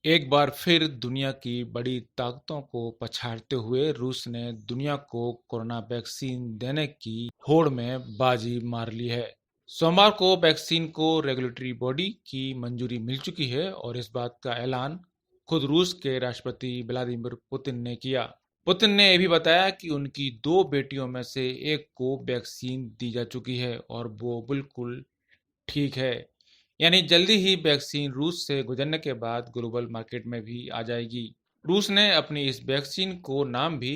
एक बार फिर दुनिया की बड़ी ताकतों को पछाड़ते हुए रूस ने दुनिया को कोरोना वैक्सीन देने की होड़ में बाजी मार ली है। सोमवार को वैक्सीन को रेगुलेटरी बॉडी की मंजूरी मिल चुकी है और इस बात का ऐलान खुद रूस के राष्ट्रपति व्लादिमीर पुतिन ने किया। पुतिन ने यह भी बताया कि उनकी दो बेटियों में से एक को वैक्सीन दी जा चुकी है और वो बिल्कुल ठीक है। यानी जल्दी ही वैक्सीन रूस से गुजरने के बाद ग्लोबल मार्केट में भी आ जाएगी। रूस ने अपनी इस वैक्सीन को नाम भी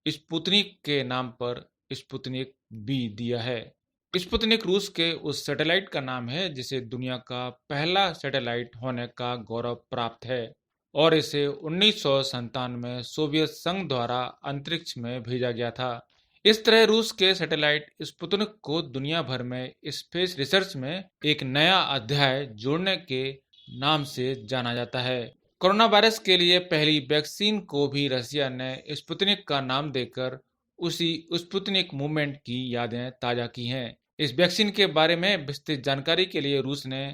स्पुतनिक के नाम पर स्पुतनिक बी दिया है। स्पुतनिक रूस के उस सैटेलाइट का नाम है जिसे दुनिया का पहला सैटेलाइट होने का गौरव प्राप्त है और इसे 1997 में सोवियत संघ द्वारा अंतरिक्ष में भेजा गया था। इस तरह रूस के सैटेलाइट स्पुतनिक को दुनिया भर में स्पेस रिसर्च में एक नया अध्याय जोड़ने के नाम से जाना जाता है। कोरोना वायरस के लिए पहली वैक्सीन को भी रसिया ने स्पुतनिक का नाम देकर उसी स्पुतनिक मूवमेंट की यादें ताजा की हैं। इस वैक्सीन के बारे में विस्तृत जानकारी के लिए रूस ने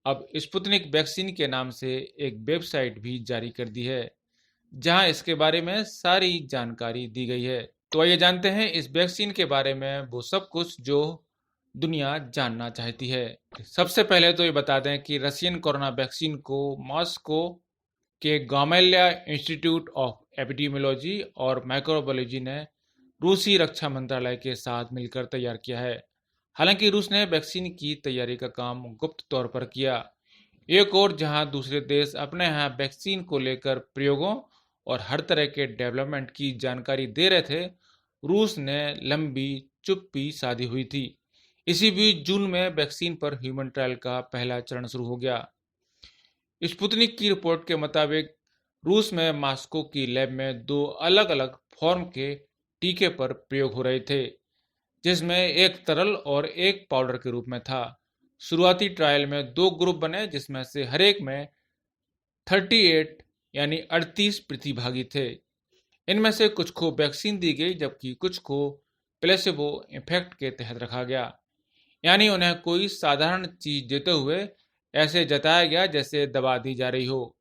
अब स्पुतनिक वैक्सीन के नाम से एक वेबसाइट भी जारी कर दी है, जहां इसके बारे में सारी जानकारी दी गई है। तो आइए जानते हैं इस वैक्सीन के बारे में वो सब कुछ जो दुनिया जानना चाहती है। सबसे पहले तो ये बता दें कि रशियन कोरोना वैक्सीन को मॉस्को के गामेलिया इंस्टीट्यूट ऑफ एपिडेमियोलॉजी और माइक्रोबायोलॉजी ने रूसी रक्षा मंत्रालय के साथ मिलकर तैयार किया है। हालांकि रूस ने वैक्सीन की तैयारी का काम गुप्त तौर पर किया। एक और जहां दूसरे देश अपने यहाँ वैक्सीन को लेकर प्रयोगों और हर तरह के डेवलपमेंट की जानकारी दे रहे थे, रूस ने लंबी चुप्पी साधी हुई थी। इसी बीच जून में वैक्सीन पर ह्यूमन ट्रायल का पहला चरण शुरू हो गया। स्पुतनिक की रिपोर्ट के मुताबिक रूस में मॉस्को की लैब में दो अलग अलग फॉर्म के टीके पर प्रयोग हो रहे थे, जिसमें एक तरल और एक पाउडर के रूप में था। शुरुआती ट्रायल में दो ग्रुप बने जिसमें से हर एक में 38 यानी 38 प्रतिभागी थे। इनमें से कुछ को वैक्सीन दी गई जबकि कुछ को प्लेसिबो इफेक्ट के तहत रखा गया, यानी उन्हें कोई साधारण चीज देते हुए ऐसे जताया गया जैसे दवा दी जा रही हो।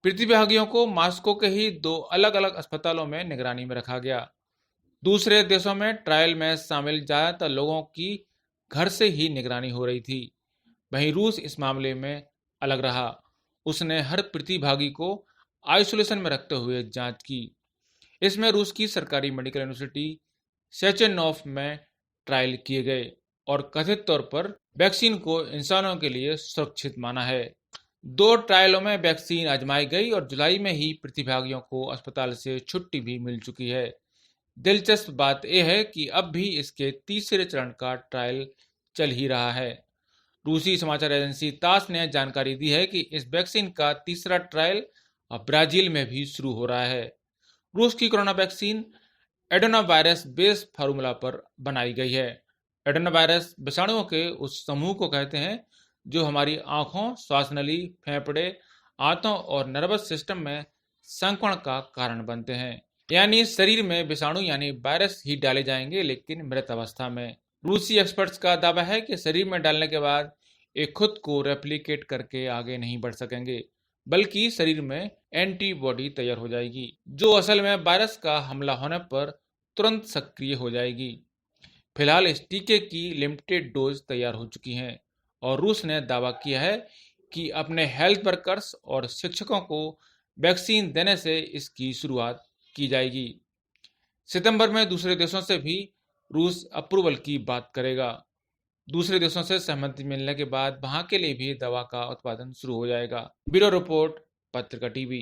प्रतिभागियों को मॉस्को के ही दो अलग अलग अस्पतालों में निगरानी में रखा गया। दूसरे देशों में ट्रायल में शामिल ज्यादातर लोगों की घर से ही निगरानी हो रही थी। वहीं रूस इस मामले में अलग रहा। उसने हर प्रतिभागी को आइसोलेशन में रखते हुए जांच की। इसमें रूस की सरकारी मेडिकल यूनिवर्सिटी सेचेनोव में ट्रायल किए गए और कथित तौर पर वैक्सीन को इंसानों के लिए सुरक्षित माना है। दो ट्रायलों में वैक्सीन आजमाई गई और जुलाई में ही प्रतिभागियों को अस्पताल से छुट्टी भी मिल चुकी है। दिलचस्प बात यह है कि अब भी इसके तीसरे चरण का ट्रायल चल ही रहा है। रूसी समाचार एजेंसी तास ने जानकारी दी है कि इस वैक्सीन का तीसरा ट्रायल अब ब्राजील में भी शुरू हो रहा है। रूस की corona vaccine adenovirus base formula पर बनाई गई है। एडोना वायरस विषाणुओं के उस समूह को कहते हैं जो हमारी आंखों, श्वास नली, फेफड़े, आंतों और नर्वस सिस्टम में संक्रमण का कारण बनते हैं। यानी शरीर में विषाणु यानी वायरस ही डाले जाएंगे, लेकिन मृत अवस्था में। रूसी एक्सपर्ट्स का दावा है कि शरीर में डालने के बाद ये खुद को रेप्लिकेट करके आगे नहीं बढ़ सकेंगे, बल्कि शरीर में एंटीबॉडी तैयार हो जाएगी जो असल में वायरस का हमला होने पर तुरंत सक्रिय हो जाएगी। फिलहाल इस टीके की लिमिटेड डोज तैयार हो चुकी हैं और रूस ने दावा किया है कि अपने हेल्थ वर्कर्स और शिक्षकों को वैक्सीन देने से इसकी शुरुआत की जाएगी। सितंबर में दूसरे देशों से भी रूस अप्रूवल की बात करेगा। दूसरे देशों से सहमति मिलने के बाद वहां के लिए भी दवा का उत्पादन शुरू हो जाएगा। ब्यूरो रिपोर्ट, पत्रिका टीवी।